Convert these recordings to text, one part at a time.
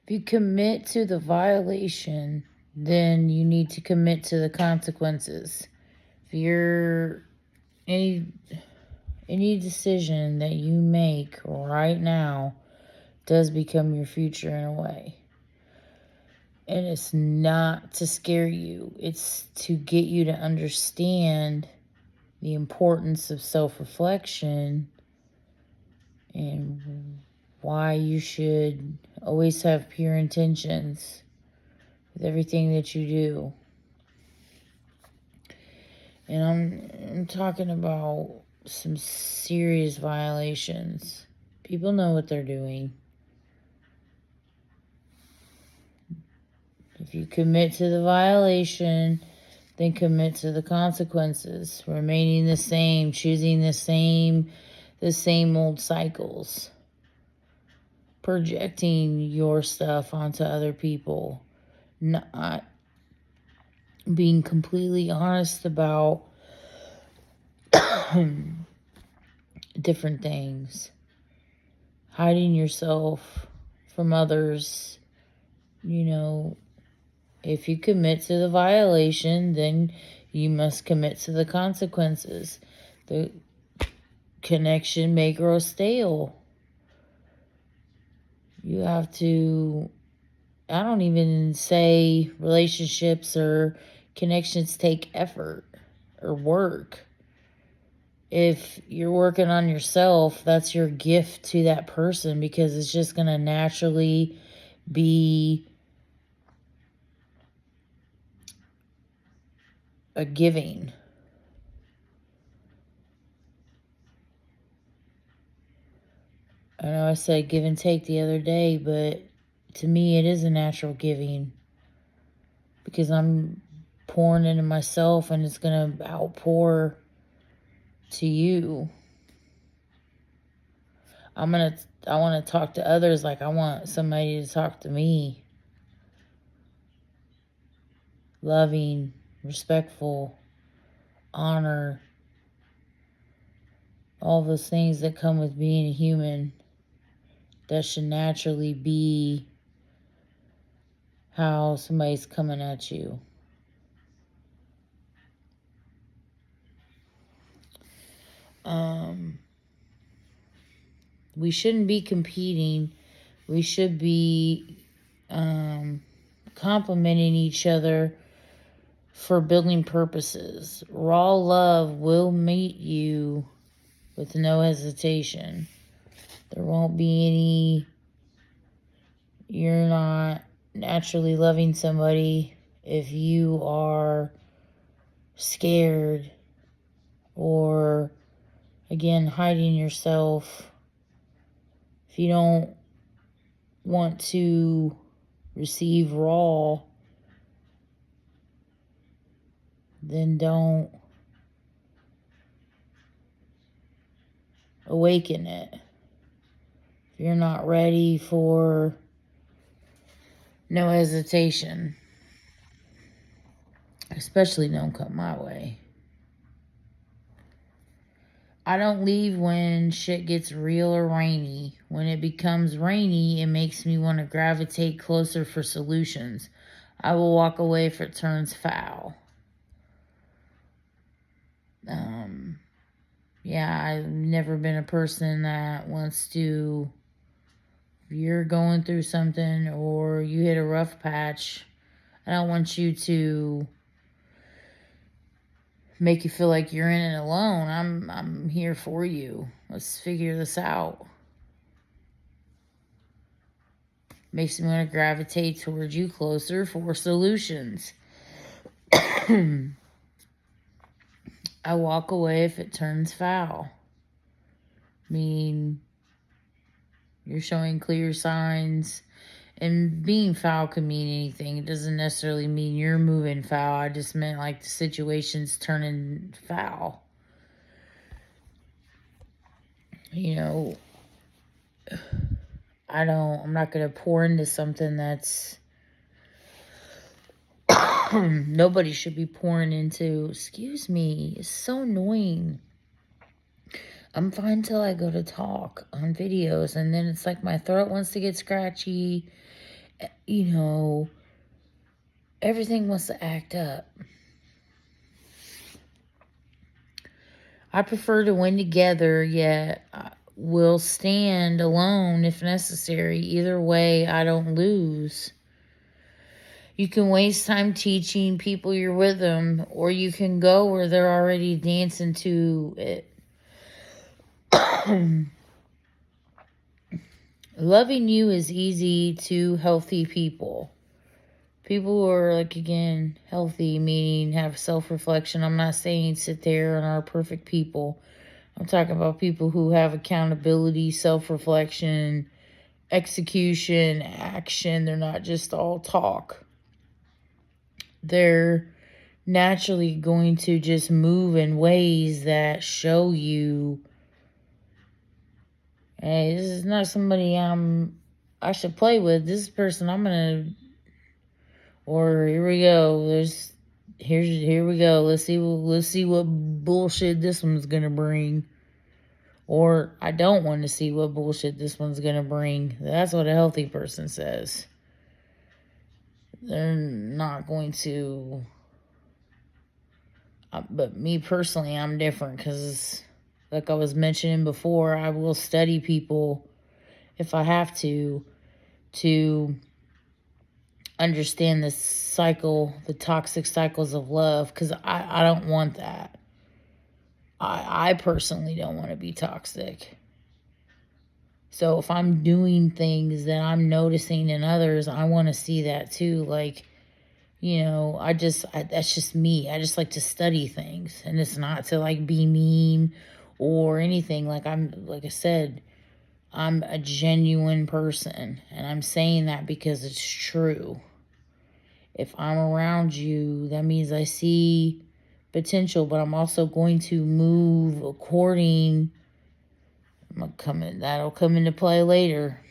If you commit to the violation, then you need to commit to the consequences. If you're any decision that you make right now does become your future in a way. And it's not to scare you. It's to get you to understand the importance of self-reflection and why you should always have pure intentions with everything that you do. And I'm talking about some serious violations. People know what they're doing. If you commit to the violation, then commit to the consequences. Remaining the same, choosing the same old cycles. Projecting your stuff onto other people. Not being completely honest about different things. Hiding yourself from others. If you commit to the violation, then you must commit to the consequences. The connection may grow stale. You have to, I don't even say relationships or connections take effort or work. If you're working on yourself, that's your gift to that person, because it's just going to naturally be a giving. I know I said give and take the other day, but to me it is a natural giving, because I'm pouring into myself and it's going to outpour to you. I want to talk to others like I want somebody to talk to me. Loving, respectful, honor, all those things that come with being a human. That should naturally be how somebody's coming at you. We shouldn't be competing. We should be complimenting each other for building purposes. Raw love will meet you with no hesitation. There won't be you're not naturally loving somebody if you are scared or, again, hiding yourself. If you don't want to receive raw, then don't awaken it. If you're not ready for no hesitation, especially don't come my way. I don't leave when shit gets real or rainy. When it becomes rainy, it makes me want to gravitate closer for solutions. I will walk away if it turns foul. I've never been a person that wants to, if you're going through something or you hit a rough patch, I don't want you to make you feel like you're in it alone. I'm here for you. Let's figure this out. Makes me want to gravitate towards you closer for solutions. I walk away if it turns foul. You're showing clear signs. And being foul can mean anything. It doesn't necessarily mean you're moving foul. I just meant like the situation's turning foul. I'm not going to pour into something that's nobody should be pouring into. Excuse me. It's so annoying. I'm fine till I go to talk on videos, and then it's like my throat wants to get scratchy, everything wants to act up. I prefer to win together, yet I will stand alone if necessary. Either way, I don't lose. You can waste time teaching people your rhythm, or you can go where they're already dancing to it. Loving you is easy to healthy people. People who are, again, healthy, meaning have self-reflection. I'm not saying sit there and are perfect people. I'm talking about people who have accountability, self-reflection, execution, action. They're not just all talk. They're naturally going to just move in ways that show you, hey, this is not somebody I should play with. This person I'm gonna, or here we go. Here we go. Let's see what bullshit this one's gonna bring. Or I don't want to see what bullshit this one's gonna bring. That's what a healthy person says. They're not going to. But me personally, I'm different because, like I was mentioning before, I will study people if I have to understand the cycle, the toxic cycles of love, because I don't want that. I personally don't want to be toxic. So if I'm doing things that I'm noticing in others, I want to see that too. Like, that's just me. I just like to study things, and it's not to like be mean or anything. Like I said, I'm a genuine person, and I'm saying that because it's true. If I'm around you, that means I see potential, but I'm also going to move according. That'll come into play later.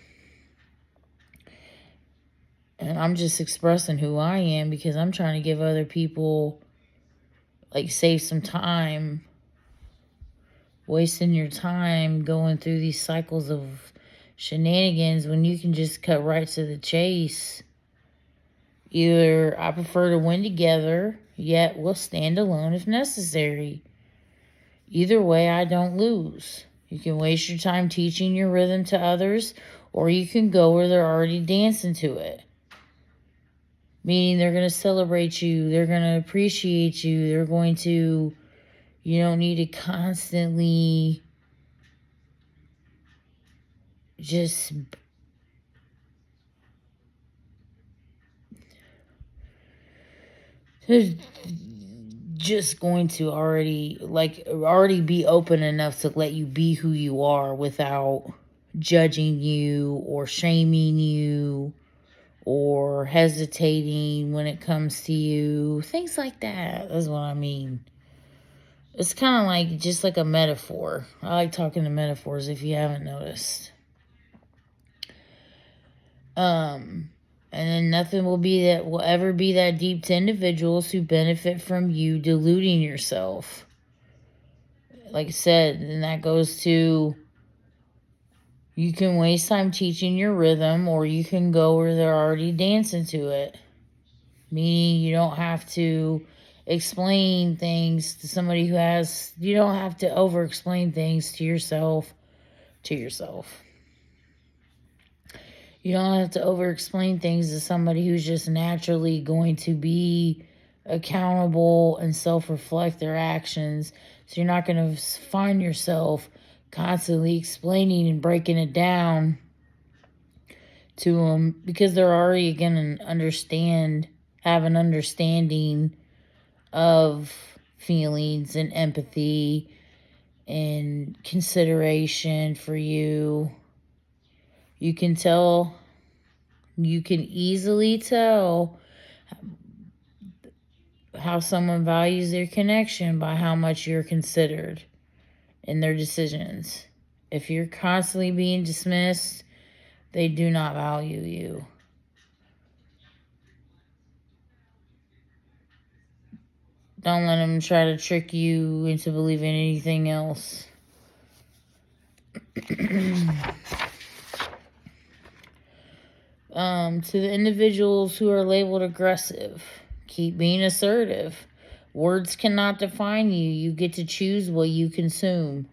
And I'm just expressing who I am because I'm trying to give other people, save some time. Wasting your time going through these cycles of shenanigans when you can just cut right to the chase. Either I prefer to win together, yet we'll stand alone if necessary. Either way, I don't lose. You can waste your time teaching your rhythm to others, or you can go where they're already dancing to it. Meaning they're going to celebrate you. They're going to appreciate you. They're going to, you don't need to constantly just going to already be open enough to let you be who you are without judging you or shaming you or hesitating when it comes to you. Things like that. That's what I mean. It's kind of like just like a metaphor. I like talking to metaphors if you haven't noticed. And then nothing will ever be that deep to individuals who benefit from you deluding yourself. Like I said, and that goes to, you can waste time teaching your rhythm, or you can go where they're already dancing to it. Meaning you don't have to explain things to somebody you don't have to over explain things to yourself. You don't have to over explain things to somebody who's just naturally going to be accountable and self-reflect their actions. So you're not going to find yourself constantly explaining and breaking it down to them, because they're already going to have an understanding of feelings and empathy and consideration for you. You can easily tell how someone values their connection by how much you're considered in their decisions. If you're constantly being dismissed, they do not value you. Don't let them try to trick you into believing anything else. To the individuals who are labeled aggressive, keep being assertive. Words cannot define you. You get to choose what you consume.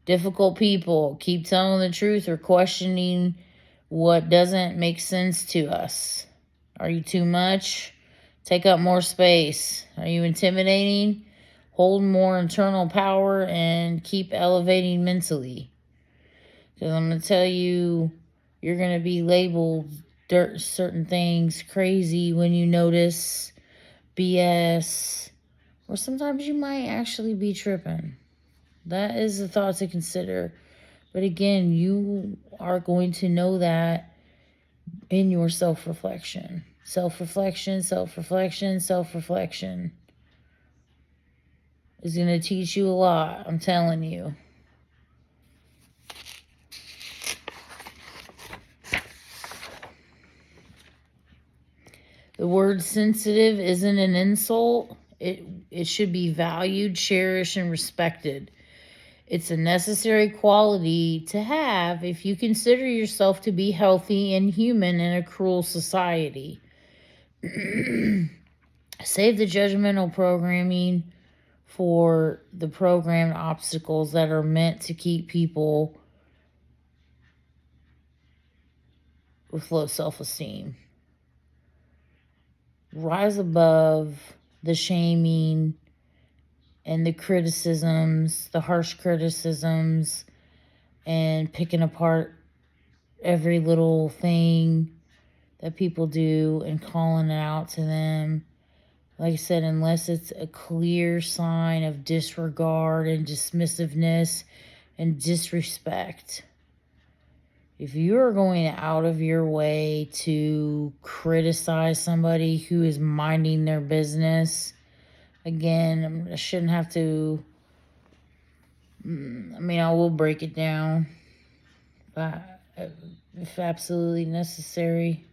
Difficult people, keep telling the truth or questioning what doesn't make sense to us. Are you too much? Take up more space. Are you intimidating? Hold more internal power and keep elevating mentally. Because I'm going to tell you, you're going to be labeled certain things crazy when you notice BS, or sometimes you might actually be tripping. That is a thought to consider. But again, you are going to know that in your self-reflection. Self-reflection, self-reflection, self-reflection is going to teach you a lot, I'm telling you. The word sensitive isn't an insult. It should be valued, cherished, and respected. It's a necessary quality to have if you consider yourself to be healthy and human in a cruel society. Save the judgmental programming for the programmed obstacles that are meant to keep people with low self-esteem. Rise above the shaming and the criticisms, the harsh criticisms, and picking apart every little thing that people do and calling it out to them. Like I said, unless it's a clear sign of disregard and dismissiveness and disrespect. If you're going out of your way to criticize somebody who is minding their business, again, I shouldn't have to, I will break it down if absolutely necessary.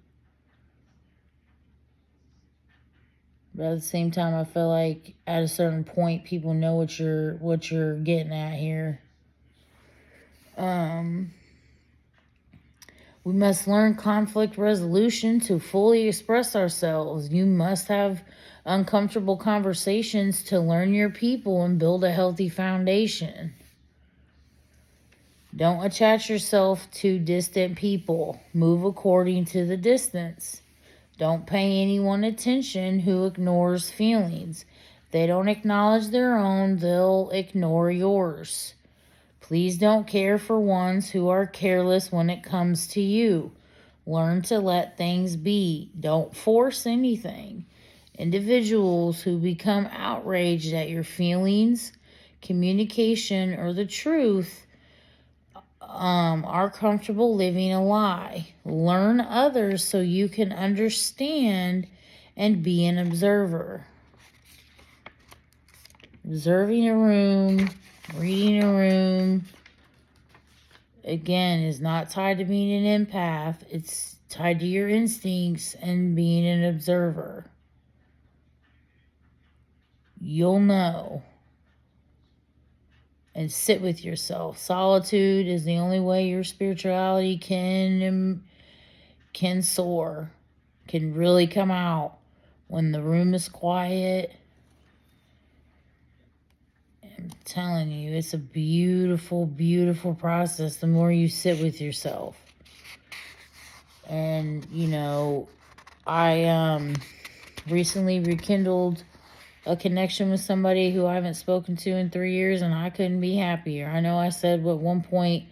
But at the same time, I feel like at a certain point, people know what you're getting at here. We must learn conflict resolution to fully express ourselves. You must have uncomfortable conversations to learn your people and build a healthy foundation. Don't attach yourself to distant people. Move according to the distance. Don't pay anyone attention who ignores feelings. They don't acknowledge their own, they'll ignore yours. Please don't care for ones who are careless when it comes to you. Learn to let things be. Don't force anything. Individuals who become outraged at your feelings, communication, or the truth are comfortable living a lie. Learn others so you can understand and be an observer. Observing a room, reading a room, again, is not tied to being an empath. It's tied to your instincts and being an observer. You'll know. And sit with yourself. Solitude is the only way your spirituality can soar, can really come out when the room is quiet. I'm telling you, it's a beautiful, beautiful process the more you sit with yourself. And, I recently rekindled a connection with somebody who I haven't spoken to in 3 years, and I couldn't be happier. I know I said at one point,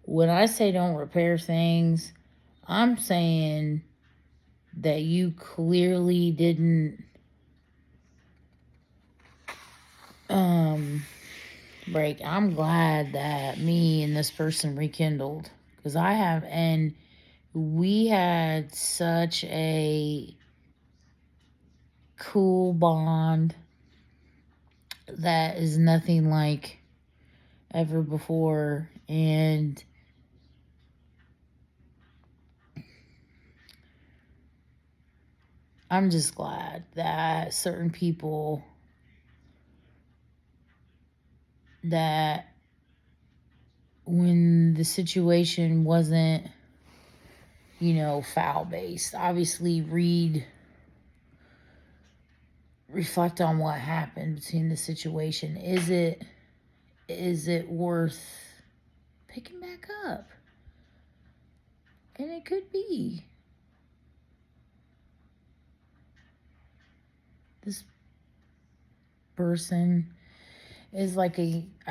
when I say don't repair things, I'm saying that you clearly didn't break. I'm glad that me and this person rekindled, because I have, and we had such a cool bond that is nothing like ever before. And I'm just glad that certain people that when the situation wasn't foul based. Obviously, reflect on what happened between the situation. Is it worth picking back up? And it could be. This person is I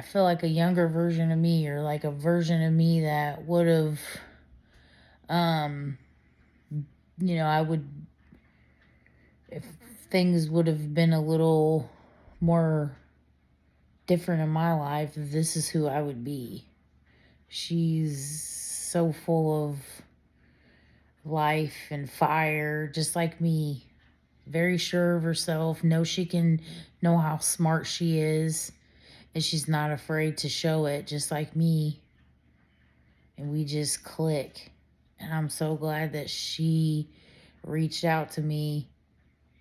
feel like a younger version of me, or like a version of me that would have, I would, if things would have been a little more different in my life, this is who I would be. She's so full of life and fire, just like me. Very sure of herself, know how smart she is, and she's not afraid to show it, just like me. And we just click. And I'm so glad that she reached out to me,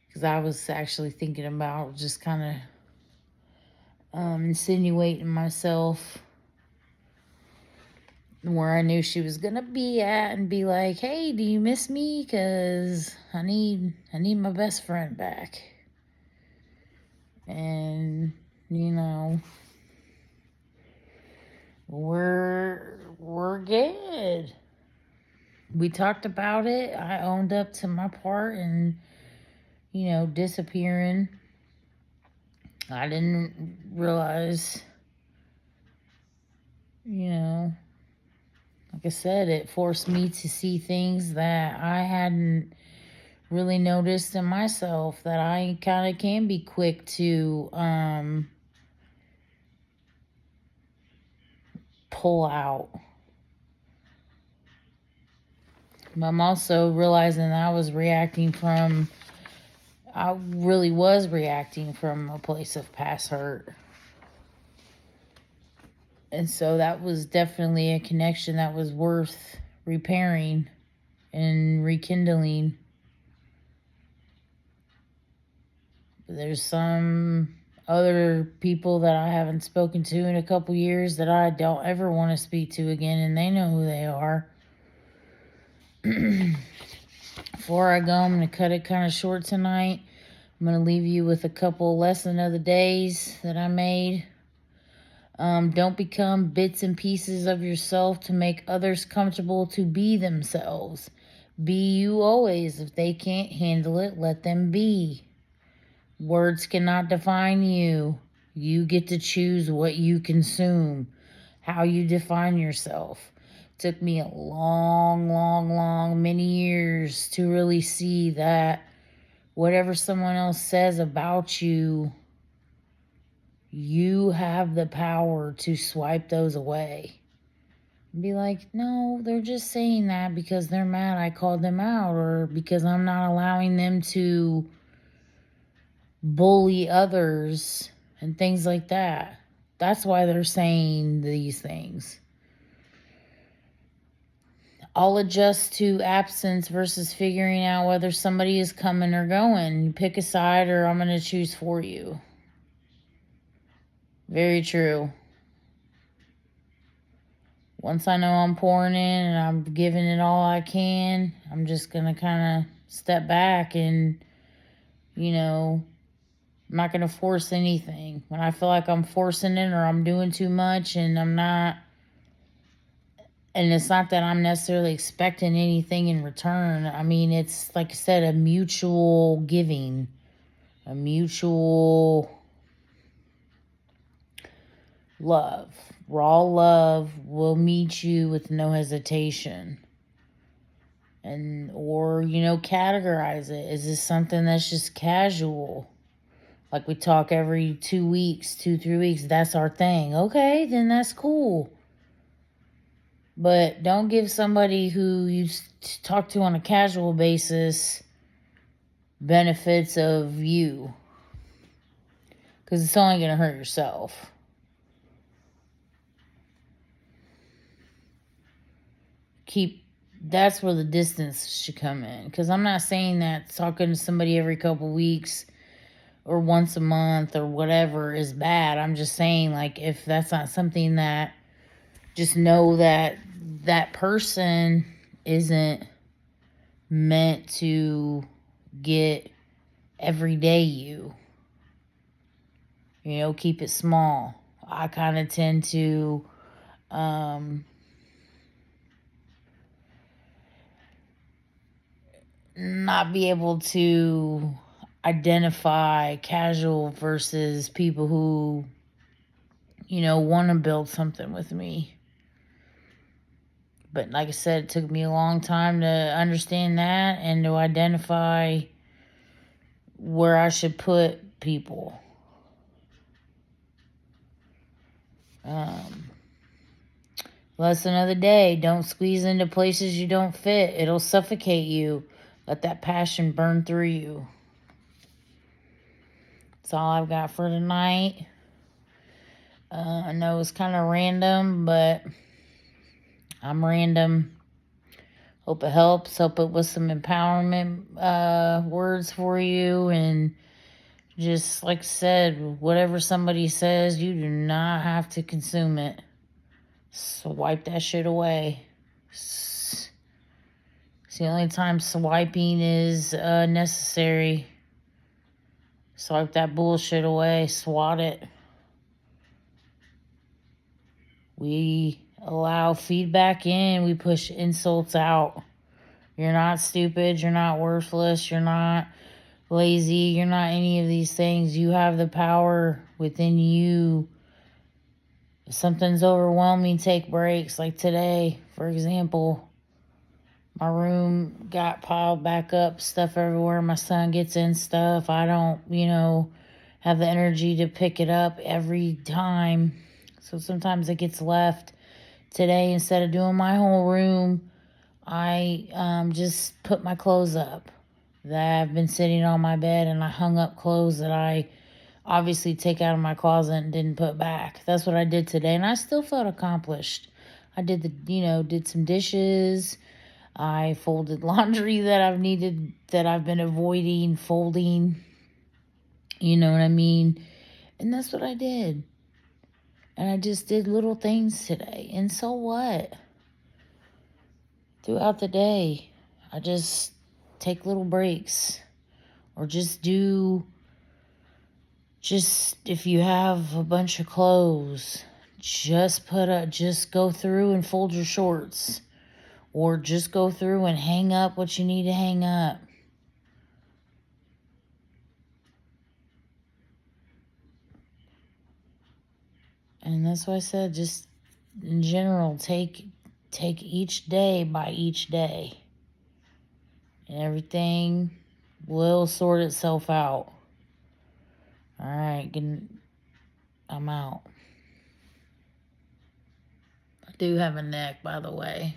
because I was actually thinking about just kind of insinuating myself where I knew she was gonna be at, and be like, hey, do you miss me? Because I need my best friend back. And we're good. We talked about it. I owned up to my part and disappearing. I didn't realize, like I said, it forced me to see things that I hadn't really noticed in myself, that I kind of can be quick to pull out. I'm also realizing that I really was reacting from a place of past hurt. And so that was definitely a connection that was worth repairing and rekindling. There's some other people that I haven't spoken to in a couple years that I don't ever want to speak to again, and they know who they are. Before I go, I'm going to cut it kind of short tonight. I'm going to leave you with a couple lesson of the days that I made. Don't become bits and pieces of yourself to make others comfortable to be themselves. Be you always. If they can't handle it, let them be. Words cannot define you. You get to choose what you consume, how you define yourself. It took me a long, many years to really see that whatever someone else says about you, you have the power to swipe those away. Be like, no, they're just saying that because they're mad I called them out, or because I'm not allowing them to bully others and things like that. That's why they're saying these things. I'll adjust to absence versus figuring out whether somebody is coming or going. You pick a side, or I'm going to choose for you. Very true. Once I know I'm pouring in and I'm giving it all I can, I'm just going to kind of step back and, I'm not going to force anything. When I feel like I'm forcing it, or I'm doing too much, and I'm not, and it's not that I'm necessarily expecting anything in return. I mean, it's, like I said, a mutual giving, a mutual love. Raw love will meet you with no hesitation. Or categorize it. Is this something that's just casual? Like, we talk every 2 weeks, 3 weeks. That's our thing. Okay, then that's cool. But don't give somebody who you talk to on a casual basis benefits of you, because it's only going to hurt yourself. That's where the distance should come in. Because I'm not saying that talking to somebody every couple weeks or once a month or whatever is bad. I'm just saying, like, if that's not something that, just know that that person isn't meant to get everyday you. You know, keep it small. I kind of tend to not be able to identify casual versus people who, you know, want to build something with me. But like I said, it took me a long time to understand that and to identify where I should put people. Lesson of the day: don't squeeze into places you don't fit. It'll suffocate you. Let that passion burn through you. That's all I've got for tonight. I know it's kind of random, but I'm random. Hope it helps. Hope it was some empowerment words for you. And just like I said, whatever somebody says, you do not have to consume it. So wipe that shit away. It's the only time swiping is necessary. Swipe that bullshit away. Swat it. We allow feedback in. We push insults out. You're not stupid. You're not worthless. You're not lazy. You're not any of these things. You have the power within you. If something's overwhelming, take breaks. Like today, for example, my room got piled back up, stuff everywhere. My son gets in stuff. I don't, have the energy to pick it up every time. So sometimes it gets left. Today, instead of doing my whole room, I just put my clothes up that have been sitting on my bed, and I hung up clothes that I obviously take out of my closet and didn't put back. That's what I did today, and I still felt accomplished. I did did some dishes. I folded laundry that I've been avoiding folding. You know what I mean? And that's what I did. And I just did little things today. And so what? Throughout the day, I just take little breaks. Or just if you have a bunch of clothes, just go through and fold your shorts. Or just go through and hang up what you need to hang up. And that's why I said, just in general, take each day by each day. And everything will sort itself out. All right, I'm out. I do have a neck, by the way.